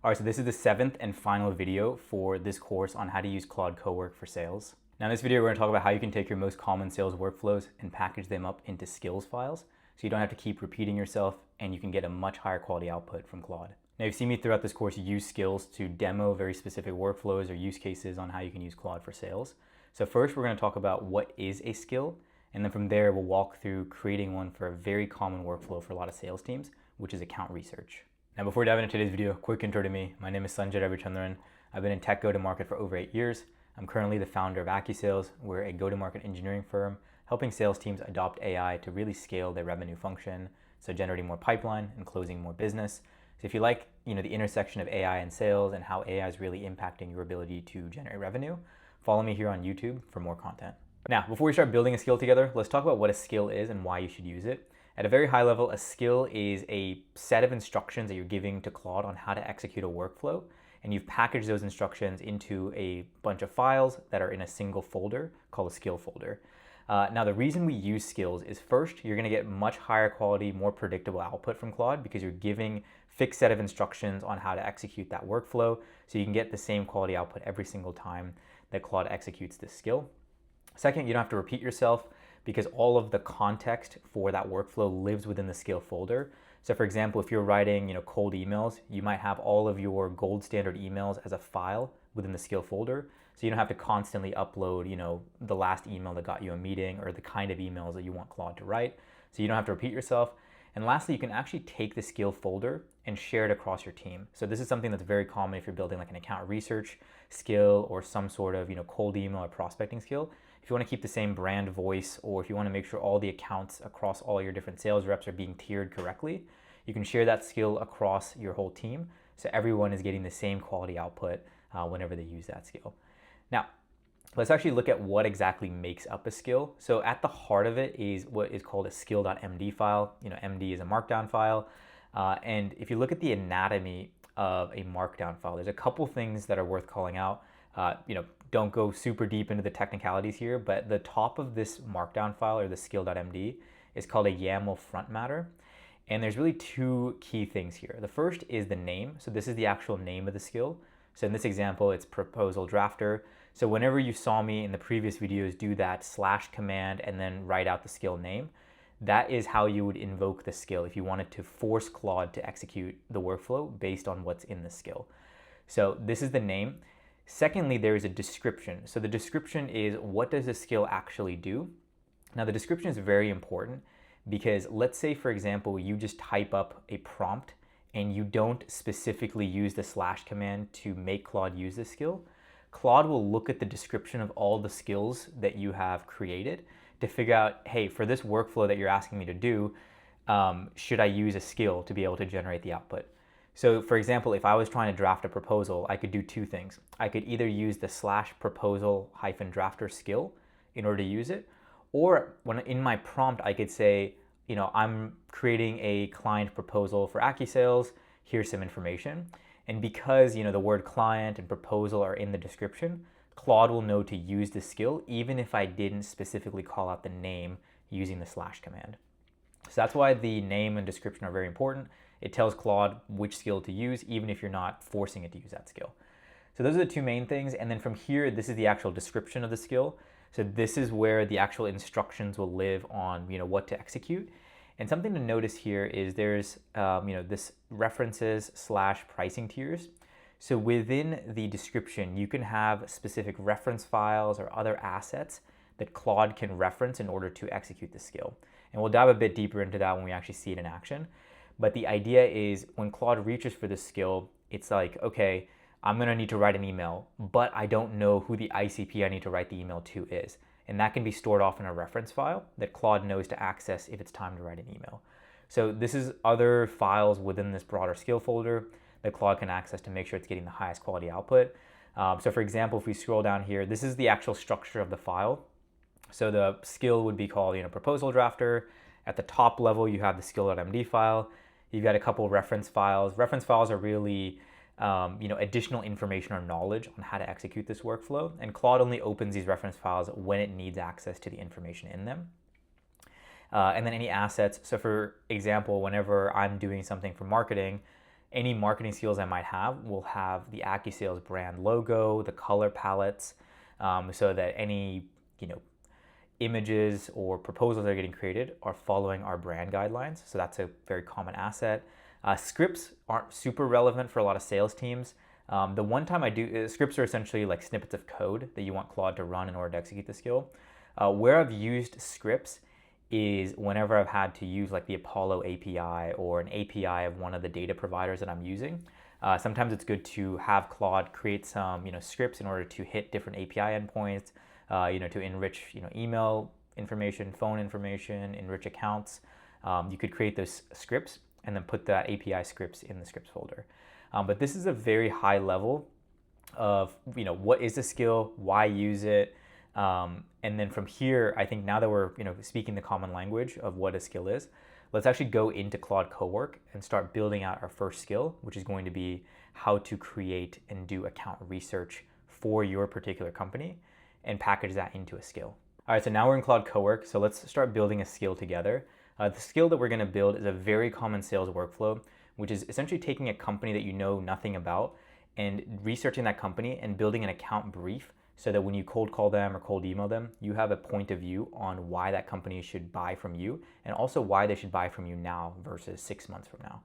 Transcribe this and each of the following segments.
All right, so this is the 7th and final video for this course on how to use Claude Cowork for sales. Now in this video, we're going to talk about how you can take your most common sales workflows and package them up into skills files so you don't have to keep repeating yourself and you can get a much higher quality output from Claude. Now you've seen me throughout this course use skills to demo very specific workflows or use cases on how you can use Claude for sales. So first we're going to talk about what is a skill, and then from there we'll walk through creating one for a very common workflow for a lot of sales teams, which is account research. Now before diving into today's video, quick intro to me. My name is Sanjay. I've been in tech go-to-market for over 8 years. I'm currently the founder of AccuSales. We're a go-to-market engineering firm helping sales teams adopt AI to really scale their revenue function, so generating more pipeline and closing more business. So if you like, the intersection of AI and sales and how AI is really impacting your ability to generate revenue, follow me here on YouTube for more content. Now, before we start building a skill together, let's talk about what a skill is and why you should use it. At a very high level, a skill is a set of instructions that you're giving to Claude on how to execute a workflow, and you've packaged those instructions into a bunch of files that are in a single folder called a skill folder. Now, the reason we use skills is first, you're going to get much higher quality, more predictable output from Claude because you're giving fixed set of instructions on how to execute that workflow, so you can get the same quality output every single time that Claude executes this skill. Second, you don't have to repeat yourself because all of the context for that workflow lives within the skill folder. So for example, if you're writing cold emails, you might have all of your gold standard emails as a file within the skill folder. So you don't have to constantly upload the last email that got you a meeting or the kind of emails that you want Claude to write. So you don't have to repeat yourself. And lastly, you can actually take the skill folder and share it across your team. So this is something that's very common if you're building like an account research skill or some sort of cold email or prospecting skill. If you want to keep the same brand voice, or if you want to make sure all the accounts across all your different sales reps are being tiered correctly, you can share that skill across your whole team so everyone is getting the same quality output whenever they use that skill. Now, let's actually look at what exactly makes up a skill. So at the heart of it is what is called a SKILL.md file. MD is a markdown file. And if you look at the anatomy of a markdown file, there's a couple things that are worth calling out. Don't go super deep into the technicalities here, but the top of this markdown file, or the SKILL.md, is called a YAML front matter. And there's really two key things here. The first is the name. So this is the actual name of the skill. So in this example, it's proposal drafter. So whenever you saw me in the previous videos do that / command and then write out the skill name, that is how you would invoke the skill if you wanted to force Claude to execute the workflow based on what's in the skill. So this is the name. Secondly, there is a description. So the description is, what does the skill actually do? Now the description is very important because let's say, for example, you just type up a prompt and you don't specifically use the / command to make Claude use this skill. Claude will look at the description of all the skills that you have created to figure out, hey, for this workflow that you're asking me to do, should I use a skill to be able to generate the output? So for example, if I was trying to draft a proposal, I could do two things. I could either use the /proposal-drafter skill in order to use it, or when in my prompt, I could say, I'm creating a client proposal for AccuSales, here's some information. And because the word client and proposal are in the description, Claude will know to use the skill even if I didn't specifically call out the name using the / command. So that's why the name and description are very important. It tells Claude which skill to use, even if you're not forcing it to use that skill. So those are the two main things. And then from here, this is the actual description of the skill. So this is where the actual instructions will live on, what to execute. And something to notice here is there's, this references / pricing tiers. So within the description, you can have specific reference files or other assets that Claude can reference in order to execute the skill. And we'll dive a bit deeper into that when we actually see it in action. But the idea is when Claude reaches for this skill, it's like, okay, I'm going to need to write an email, but I don't know who the ICP I need to write the email to is. And that can be stored off in a reference file that Claude knows to access if it's time to write an email. So this is other files within this broader skill folder that Claude can access to make sure it's getting the highest quality output. So for example, if we scroll down here, this is the actual structure of the file. So the skill would be called proposal drafter. At the top level, you have the SKILL.md file. You've got a couple of reference files. Reference files are really additional information or knowledge on how to execute this workflow. And Claude only opens these reference files when it needs access to the information in them. And then any assets. So for example, whenever I'm doing something for marketing, Any marketing skills I might have will have the AccuSales brand logo, the color palettes, so that any images or proposals that are getting created are following our brand guidelines. So that's a very common asset. Scripts aren't super relevant for a lot of sales teams. The one time I do, scripts are essentially like snippets of code that you want Claude to run in order to execute the skill. Where I've used scripts is whenever I've had to use like the Apollo API or an API of one of the data providers that I'm using. Sometimes it's good to have Claude create some scripts in order to hit different API endpoints, to enrich email information, phone information, enrich accounts. You could create those scripts and then put that API scripts in the scripts folder. But this is a very high level of what is the skill, why use it, and then from here, I think now that we're speaking the common language of what a skill is, let's actually go into Claude Cowork and start building out our first skill, which is going to be how to create and do account research for your particular company and package that into a skill. All right, so now we're in Claude Cowork, so let's start building a skill together. The skill that we're going to build is a very common sales workflow, which is essentially taking a company that you know nothing about and researching that company and building an account brief so that when you cold call them or cold email them, you have a point of view on why that company should buy from you and also why they should buy from you now versus 6 months from now.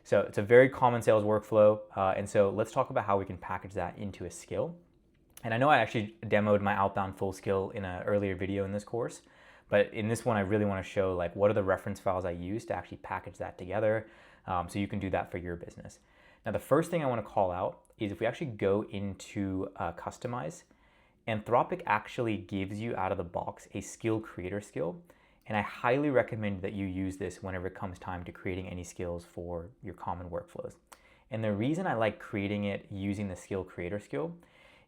So it's a very common sales workflow. And so let's talk about how we can package that into a skill. And I know I actually demoed my outbound full skill in an earlier video in this course, but in this one, I really want to show like what are the reference files I use to actually package that together, so you can do that for your business. Now, the first thing I want to call out is if we actually go into Customize, Anthropic actually gives you out of the box a skill creator skill, and I highly recommend that you use this whenever it comes time to creating any skills for your common workflows. And the reason I like creating it using the skill creator skill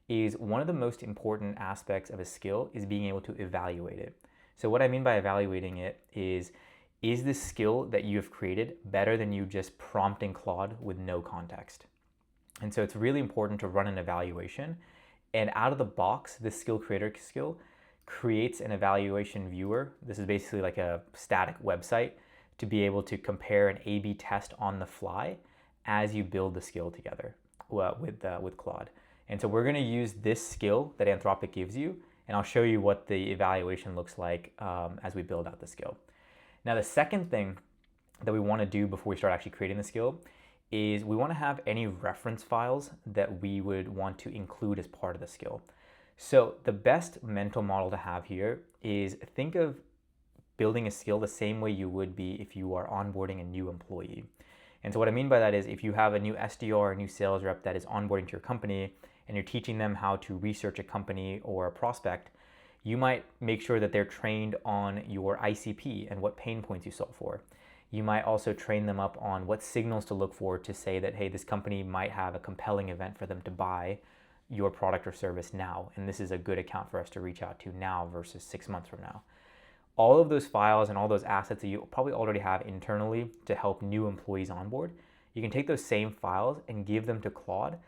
is one of the most important aspects of a skill is being able to evaluate it. So what I mean by evaluating it is this skill that you have created better than you just prompting Claude with no context? And so it's really important to run an evaluation. And out of the box, this skill creator skill creates an evaluation viewer. This is basically like a static website to be able to compare an A/B test on the fly as you build the skill together with Claude. And so we're going to use this skill that Anthropic gives you, and I'll show you what the evaluation looks like as we build out the skill. Now, the second thing that we want to do before we start actually creating the skill is we want to have any reference files that we would want to include as part of the skill. So the best mental model to have here is think of building a skill the same way you would be if you are onboarding a new employee. And so what I mean by that is if you have a new SDR or a new sales rep that is onboarding to your company and you're teaching them how to research a company or a prospect, you might make sure that they're trained on your ICP and what pain points you solve for. You might also train them up on what signals to look for to say that, hey, this company might have a compelling event for them to buy your product or service now, and this is a good account for us to reach out to now versus 6 months from now. All of those files and all those assets that you probably already have internally to help new employees onboard, you can take those same files and give them to Claude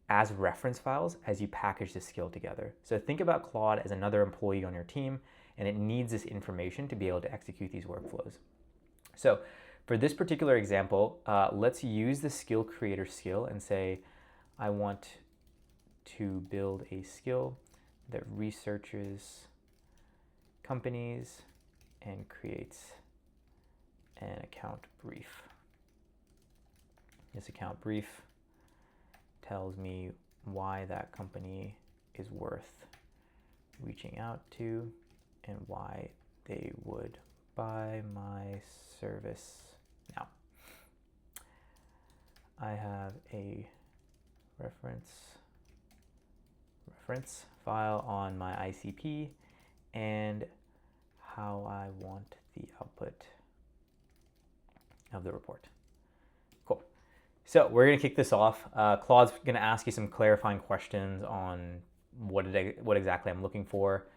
as reference files as you package the skill together. So think about Claude as another employee on your team, and it needs this information to be able to execute these workflows. So for this particular example, let's use the skill creator skill and say, I want to build a skill that researches companies and creates an account brief. This account brief tells me why that company is worth reaching out to and why they would buy my service now. I have a reference file on my ICP and how I want the output of the report. Cool. So we're going to kick this off. Claude's going to ask you some clarifying questions on what exactly I'm looking for.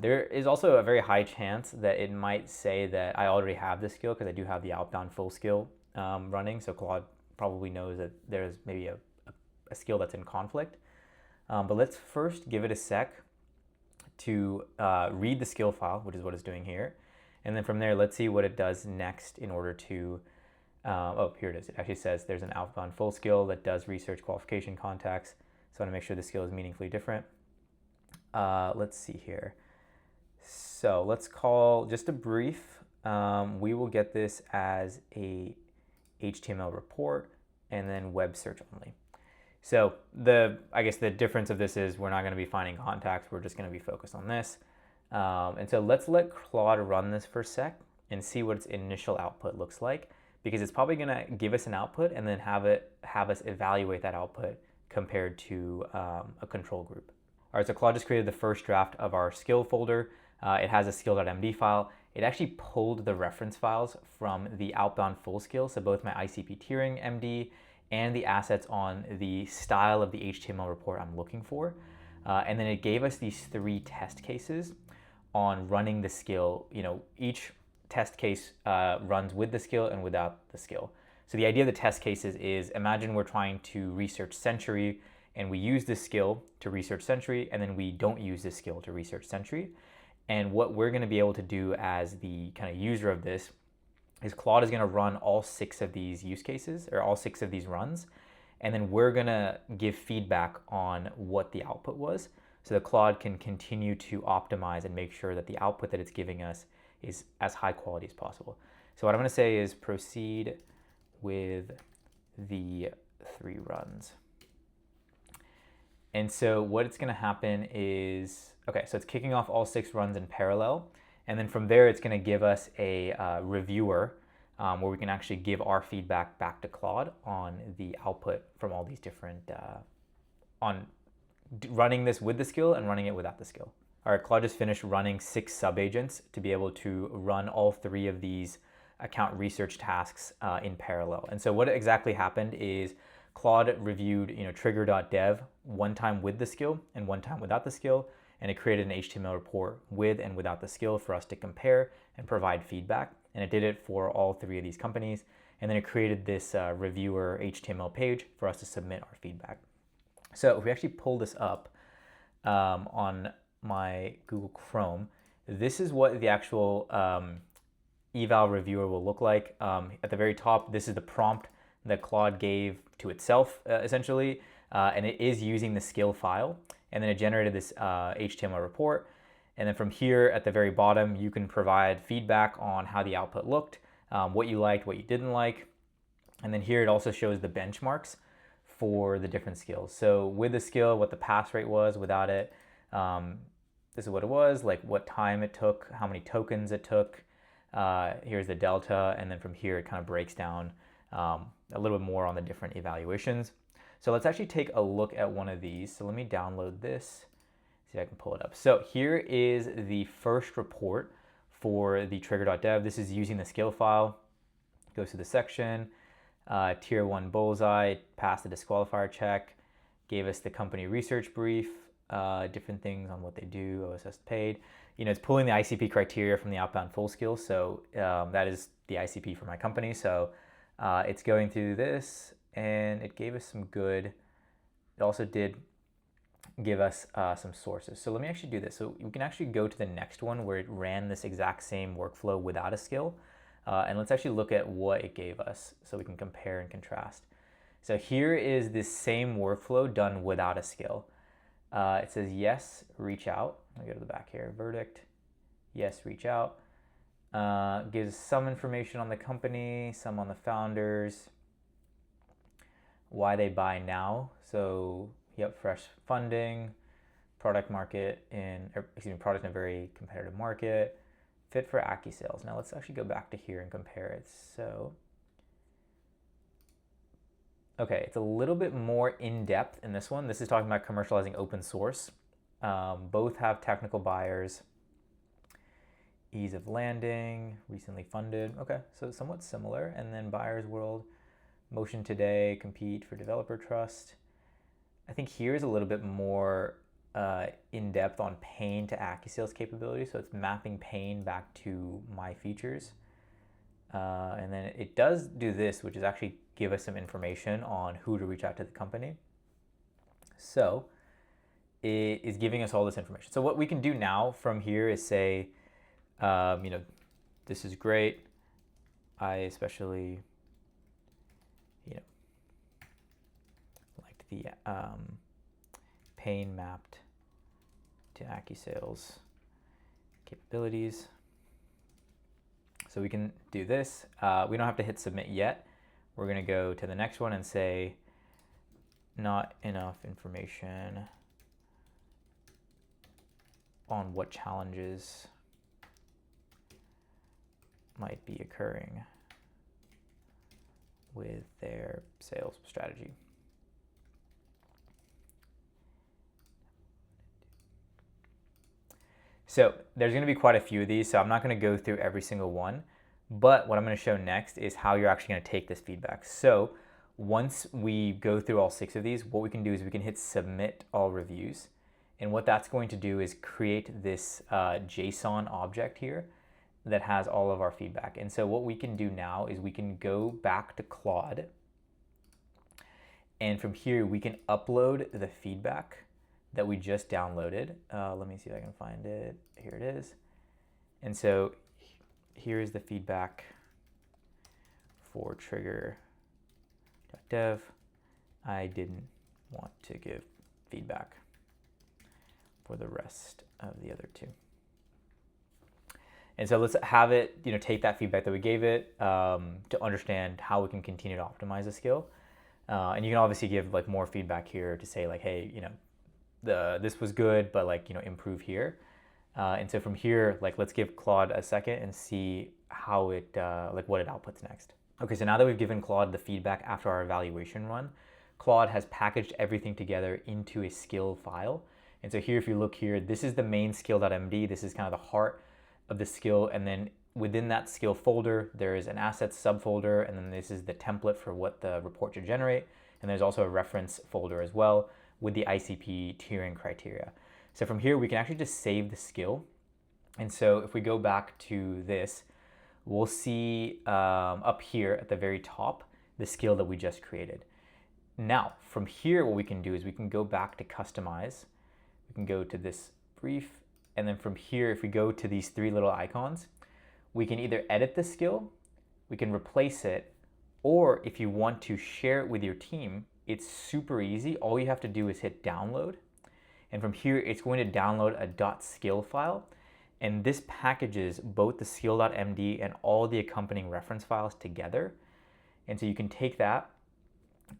There is also a very high chance that it might say that I already have this skill because I do have the outbound full skill running. So Claude probably knows that there's maybe a skill that's in conflict. But let's first give it a sec to read the skill file, which is what it's doing here. And then from there, let's see what it does next in order to Oh, here it is. It actually says there's an outbound full skill that does research qualification contacts. So I want to make sure the skill is meaningfully different. Let's see here. So let's call just a brief. We will get this as a HTML report and then web search only. So I guess the difference of this is we're not going to be finding contacts. We're just going to be focused on this. And so let's let Claude run this for a sec and see what its initial output looks like, because it's probably going to give us an output and then have us evaluate that output compared to a control group. All right, so Claude just created the first draft of our skill folder. It has a skill.md file. It actually pulled the reference files from the outbound full skill, so both my ICP tiering MD and the assets on the style of the HTML report I'm looking for. And then it gave us these 3 test cases on running the skill. Each test case runs with the skill and without the skill. So the idea of the test cases is, imagine we're trying to research Century and we use this skill to research Century, and then we don't use this skill to research Century. And what we're going to be able to do as the kind of user of this is Claude is going to run all 6 of these use cases, or all 6 of these runs, and then we're going to give feedback on what the output was, so that Claude can continue to optimize and make sure that the output that it's giving us is as high quality as possible. So what I'm going to say is proceed with the 3 runs. And so what it's going to happen is, okay, so it's kicking off all 6 runs in parallel. And then from there, it's going to give us a reviewer where we can actually give our feedback back to Claude on the output from all these different, on running this with the skill and running it without the skill. All right, Claude just finished running 6 sub-agents to be able to run all 3 of these account research tasks in parallel. And so what exactly happened is Claude reviewed trigger.dev one time with the skill and one time without the skill, and it created an HTML report with and without the skill for us to compare and provide feedback. And it did it for all 3 of these companies. And then it created this reviewer HTML page for us to submit our feedback. So if we actually pull this up on my Google Chrome, this is what the actual eval reviewer will look like. At the very top, this is the prompt that Claude gave to itself, essentially, and it is using the skill file. And then it generated this HTML report. And then from here at the very bottom, you can provide feedback on how the output looked, what you liked, what you didn't like. And then here it also shows the benchmarks for the different skills. So with the skill, what the pass rate was, without it, this is what it was, like what time it took, how many tokens it took. Here's the delta. And then from here, it kind of breaks down a little bit more on the different evaluations. So let's actually take a look at one of these. So let me download this, see if I can pull it up. So here is the first report for the trigger.dev. This is using the skill file. Goes to the section, tier 1 bullseye, passed the disqualifier check, gave us the company research brief, different things on what they do, OSS paid. It's pulling the ICP criteria from the outbound full skill. So that is the ICP for my company. So it's going through this, and it gave us some good, it also did give us some sources. So let me actually do this. So we can actually go to the next one where it ran this exact same workflow without a skill. And let's actually look at what it gave us so we can compare and contrast. So here is this same workflow done without a skill. It says, yes, reach out. I'll go to the back here, verdict, yes, reach out. Gives some information on the company, some on the founders, why they buy now. So fresh funding, product in a very competitive market, fit for Aki sales. Now let's actually go back to here and compare it. So, okay, it's a little bit more in depth in this one. This is talking about commercializing open source. Both have technical buyers. Ease of landing, recently funded. Okay, so somewhat similar. And then buyer's world, motion today, compete for developer trust. I think here's a little bit more in depth on pain to AccuSales capability. So it's mapping pain back to my features. And then it does do this, which is actually give us some information on who to reach out to the company. So it is giving us all this information. So what we can do now from here is say, this is great. I especially the pain mapped to AccuSales capabilities. So we can do this. We don't have to hit submit yet. We're going to go to the next one and say not enough information on what challenges might be occurring with their sales strategy. So there's going to be quite a few of these, so I'm not going to go through every single one, but what I'm going to show next is how you're actually going to take this feedback. So once we go through all 6 of these, what we can do is we can hit submit all reviews, and what that's going to do is create this JSON object here that has all of our feedback. And so what we can do now is we can go back to Claude, and from here we can upload the feedback that we just downloaded. Let me see if I can find it. Here it is. And so here is the feedback for trigger.dev. I didn't want to give feedback for the rest of the other 2. And so let's have it, take that feedback that we gave it to understand how we can continue to optimize the skill. And you can obviously give like more feedback here to say like, hey, this was good, but like, improve here. And so from here, like, let's give Claude a second and see how it, what it outputs next. Okay, so now that we've given Claude the feedback after our evaluation run, Claude has packaged everything together into a skill file. And so here, if you look here, this is the main skill.md. This is kind of the heart of the skill. And then within that skill folder, there is an assets subfolder. And then this is the template for what the report should generate. And there's also a reference folder as well with the ICP tiering criteria. So from here, we can actually just save the skill. And so if we go back to this, we'll see up here at the very top, the skill that we just created. Now, from here, what we can do is we can go back to customize. We can go to this brief. And then from here, if we go to these 3 little icons, we can either edit the skill, we can replace it, or if you want to share it with your team, it's super easy. All you have to do is hit download. And from here, it's going to download a .skill file. And this packages both the skill.md and all the accompanying reference files together. And so you can take that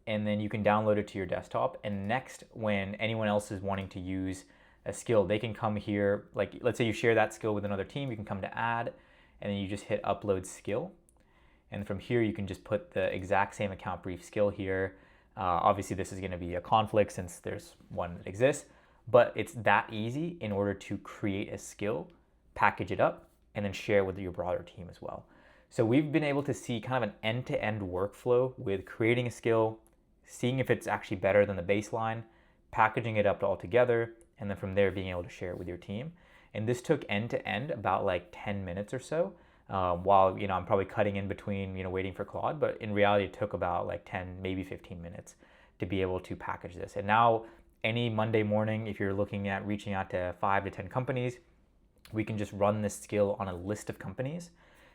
and then you can download it to your desktop. And next, when anyone else is wanting to use a skill, they can come here. Like, let's say you share that skill with another team, you can come to add, and then you just hit upload skill. And from here, you can just put the exact same account brief skill here. Obviously, this is going to be a conflict since there's one that exists, but it's that easy in order to create a skill, package it up, and then share with your broader team as well. So we've been able to see kind of an end-to-end workflow with creating a skill, seeing if it's actually better than the baseline, packaging it up all together, and then from there being able to share it with your team. And this took end-to-end about like 10 minutes or so. While I'm probably cutting in between waiting for Claude, but in reality it took about like 10, maybe 15 minutes to be able to package this. And now any Monday morning, if you're looking at reaching out to 5 to 10 companies, we can just run this skill on a list of companies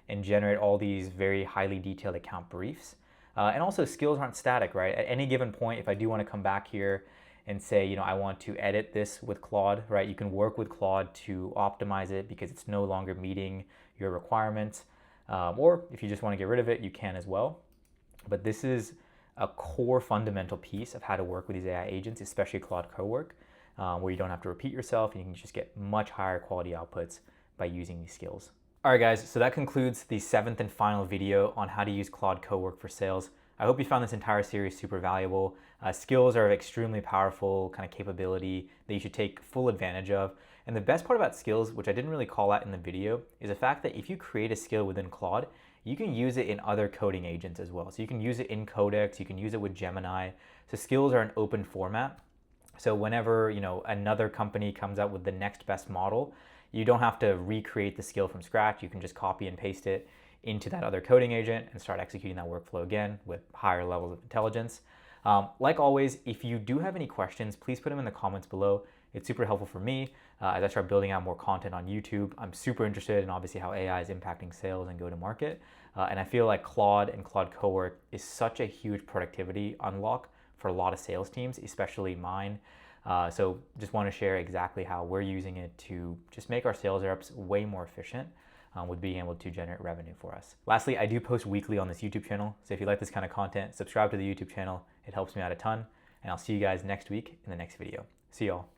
and generate all these very highly detailed account briefs. And also skills aren't static, right? At any given point, if I do want to come back here and say, I want to edit this with Claude, right? You can work with Claude to optimize it because it's no longer meeting your requirements. Or if you just want to get rid of it, you can as well. But this is a core fundamental piece of how to work with these AI agents, especially Claude Cowork, where you don't have to repeat yourself and you can just get much higher quality outputs by using these skills. All right, guys, so that concludes the 7th and final video on how to use Claude Cowork for sales. I hope you found this entire series super valuable. Skills are an extremely powerful kind of capability that you should take full advantage of. And the best part about skills, which I didn't really call out in the video, is the fact that if you create a skill within Claude, you can use it in other coding agents as well. So you can use it in Codex, you can use it with Gemini. So skills are an open format. So whenever another company comes out with the next best model, you don't have to recreate the skill from scratch. You can just copy and paste it into that other coding agent and start executing that workflow again with higher levels of intelligence. Like always, if you do have any questions, please put them in the comments below. It's super helpful for me as I start building out more content on YouTube. I'm super interested in obviously how AI is impacting sales and go-to-market. And I feel like Claude and Claude Cowork is such a huge productivity unlock for a lot of sales teams, especially mine. So just want to share exactly how we're using it to just make our sales reps way more efficient with being able to generate revenue for us. Lastly, I do post weekly on this YouTube channel. So if you like this kind of content, subscribe to the YouTube channel. It helps me out a ton. And I'll see you guys next week in the next video. See y'all.